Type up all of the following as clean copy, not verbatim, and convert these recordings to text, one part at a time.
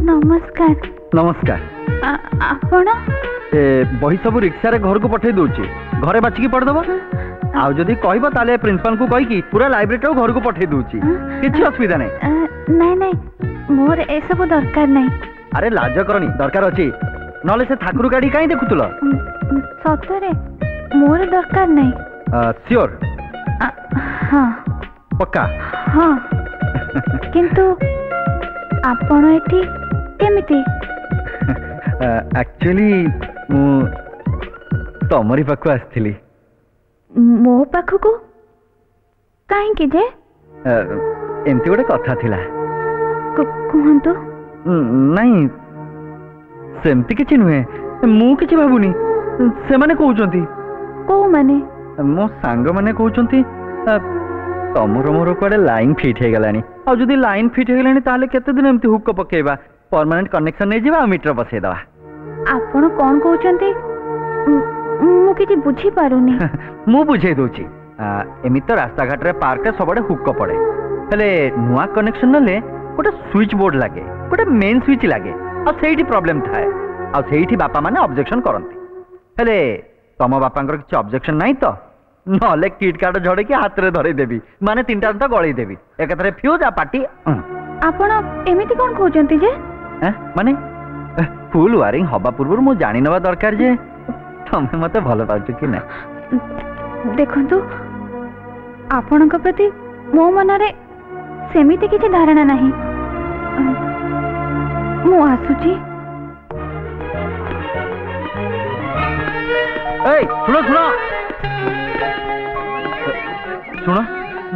नमस्कार। नमस्कार। आपण बही सब रिक्शा रे घर को पठे दूची घरे बाचिकी पढ़दबो आउ जदी कहबो ताले प्रिंसिपल को कहि की पूरा लाइब्रेरी घर को पठे दूची किछि असुविधा नै। नहीं नहीं मोर ए सब दरकार नहीं। अरे लाज करनी दरकार अछि नले से ठाकुर गाड़ी काई देखुतलो। सतरे मोर दरकार नहीं। श्योर? हां पक्का? हां किंतु आपण एठी केमिति? एक्चुअली मु तमरी पाखु आस्थली। मो पाखु को काहे कि जे? एमती गोटे कथा थिला। कहंतु। नहीं सेमती किछि नुहे मु किछि भाबुनी से माने कहउचंती। को माने? मो सांग माने कहउचंती तमरो मोर कोडे लाइन फिट हे गलानी आ जदी लाइन फिट हे गलानी ताले केते दिन एमती हुक पकेबा परमानेंट कनेक्शन नै जिबा मीटर बसै दवा। आपण कोन कहउचंती मु किछि बुझी पारुनी। मु बुझै दोची एमी तो रास्ता घाट रे पार्क रे सबडे हुक पड़े हेले नुआ कनेक्शन नले गोटे स्विच बोर्ड लागे गोटे मेन स्विच लागे आ सेठी प्रॉब्लम थाए आ सेठी बापा माने ऑब्जेक्शन करंती हेले तम बापांकर किछि ऑब्जेक्शन नाही तो नले किट कार्ड झड़े कि हाथ रे धरे देबी माने तीनटा तो गळी देबी एकथरे फ्यूज आ पार्टी। आपण एमिति कोन कहउचंती जे? माने फुल वायरिंग हबा पूर्व मु जानि नबा दरकार जे तमे मते भलो पाउछ कि ना। देखंतु आपणक प्रति मो मनरे सेमिति किछि धारणा नाही। मु आसुची। ए सुनो सुनो सुनो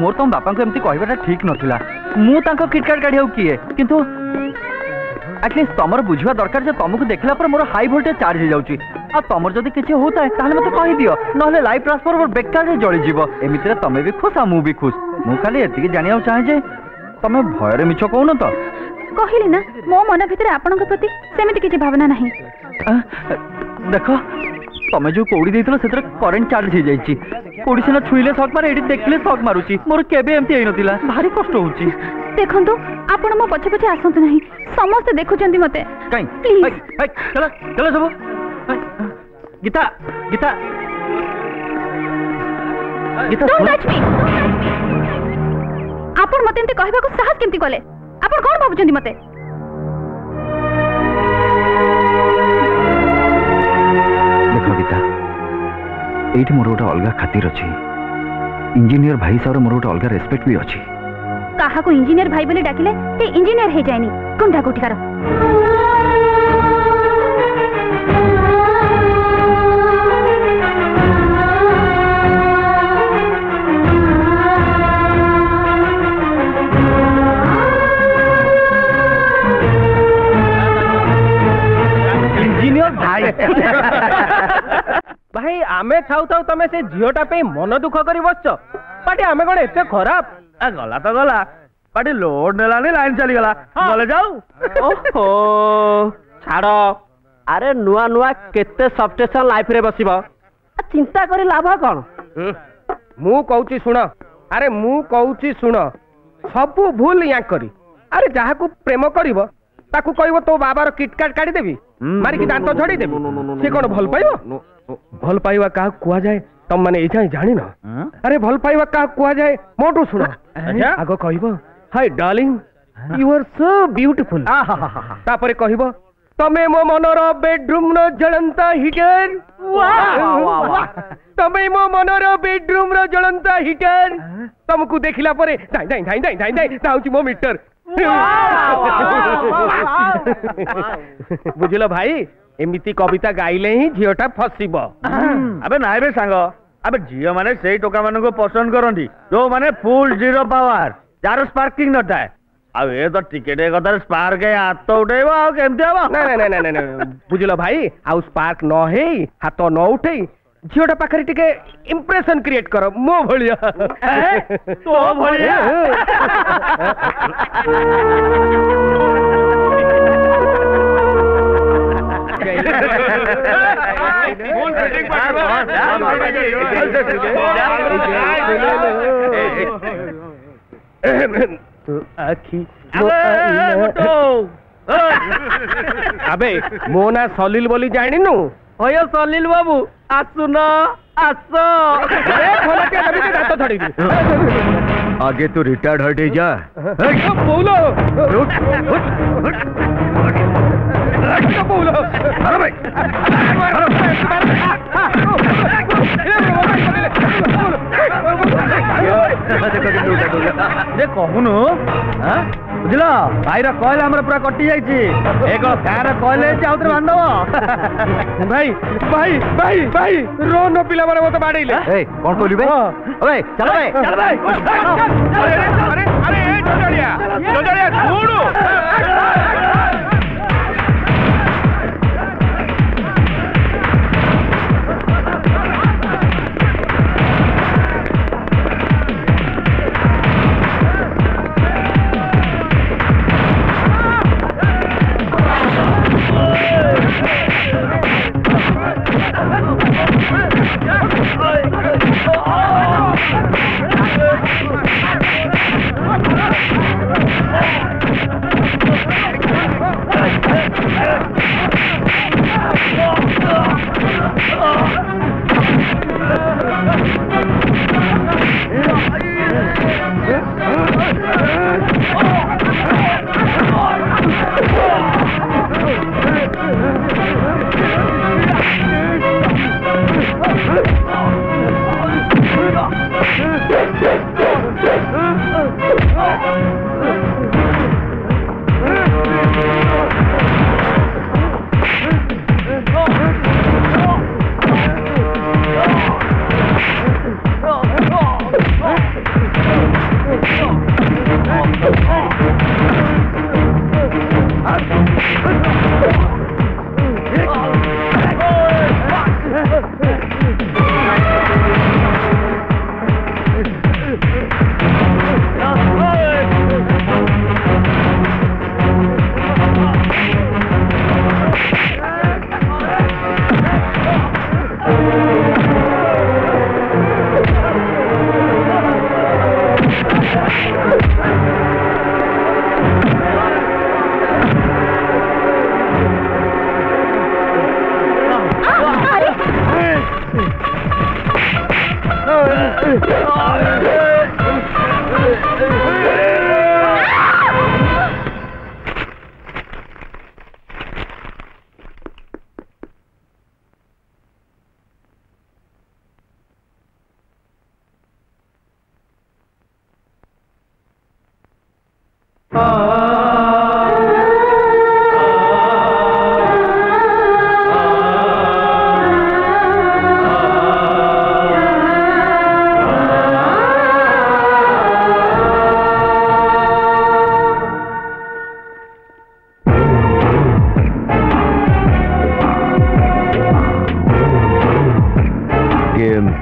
मोर तुम बापा को एमती कहबाटा ठीक नथिला मु तांको किटकाट काढियाउ किए किंतु एटलीस्ट तमर बुझवा दरकार जे तुमको देखला पर मोर हाई वोल्टेज चार्ज हो जाउची आ तमर जदी किछि होता है ताले मते कहि दियो नहले लाइव ट्रांसफार्मर बेकार रे जळी जीवो एमितिरे तमे भी खुश आ मु भी खुश। मु खाली एतिके जानियाउ चाहे जे तमे भयरे मिछ कहउन तो कहिली ना मो मन भितरे आपनक प्रति सेमिति किछि भावना नाही। देखो तमे जो कोड़ी देइतलो सेतर करंट चार्ज हो जाईची कोड़ी सेना छुइले शॉक मारे एडी देखले शॉक मारुची मोर केबे एमती हेइ नथिला भारी कष्ट होउची। देखंतु आपण मो पछे पछे आसंतु नाही समस्त देखुचंती मते काई चलो चलो सब Gita Gita Gita don't touch me. आपण मते एंते कहबा को साहस केमती कले? आपण कोन भाबुचंती मते? देखो गीता एठी मोर गोटे अलगा खातिर अछि इंजीनियर भाई सार मोर गोटे अलगा रेस्पेक्ट भी अछि। काहा को इंजीनियर भाई बोले डाकिले ते इंजीनियर हे जायनी कुंडा कोठिकार। इंजीनियर भाई भाई आमे थाउ थाउ तमे से झियोटा पे मन दुख करी बसछ पाटी आमे कोन एते खराब गला तो गला पाटी लोड नेलानी लाइन चली गला बोले जाऊ। ओहो छाड़ो अरे नुआ नुआ केते सबस्टेशन लाइफ रे बसिबो चिंता करी लाभ कोन? मु कहउची सुन अरे मु कहउची सुन सब भूल या करी अरे जहा को प्रेम करिवो ताकू कहबो तो बाबार किटकाट काटी देबी मारी की दांत झड़ी देबी से कोन भल पाइबो? भल पाइबा का कुआ जाए तम माने ए जाय जानि न अरे भल पाइबा का कुआ जाए मोटू सुनो आगो कहबो hi darling you are so beautiful तापरे कहबो तमे मो मनर बेडरूम रो जळंता हीटर तमे मो मनर बेडरूम रो जळंता हीटर तुमको देखिला परे धाई धाई धाई धाई धाई धाई ताउची मो मीटर बुझिलो भाई एमिति कविता गाइले ही झियोटा फसिबो। अबे नाइ बे सांग अबे झियो माने सेई टोका मानको पसंद करंती जो माने full zero power jar sparking न थाए आ ए तो टिकेट कथार स्पार्क हाथ उठेब आ केमती हम ना ना ना ना बुझिलो भाई आ स्पार्क न हे हाथ न उठे झियोटा पाखरे टिके इंप्रेशन क्रिएट करो मो भलिया तो भलिया तो आखी अबे मो ना सलील बोली जानिनु ओय सलील बाबू आसुन आस आगे तू रिटायर्ड हटे जा बोलो बोलो अरे भाई कहूनु बुझल भाई कॉल आमर पूरा कटि जाइए एक फैन कॉल बांधव भाई भाई भाई भाई रोन पिला मारे मत बाड़ेले कौन कहलु बे अबे चल बे चल भाई अरे अरे अरे जोजड़िया छोड़ो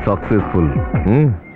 Successful.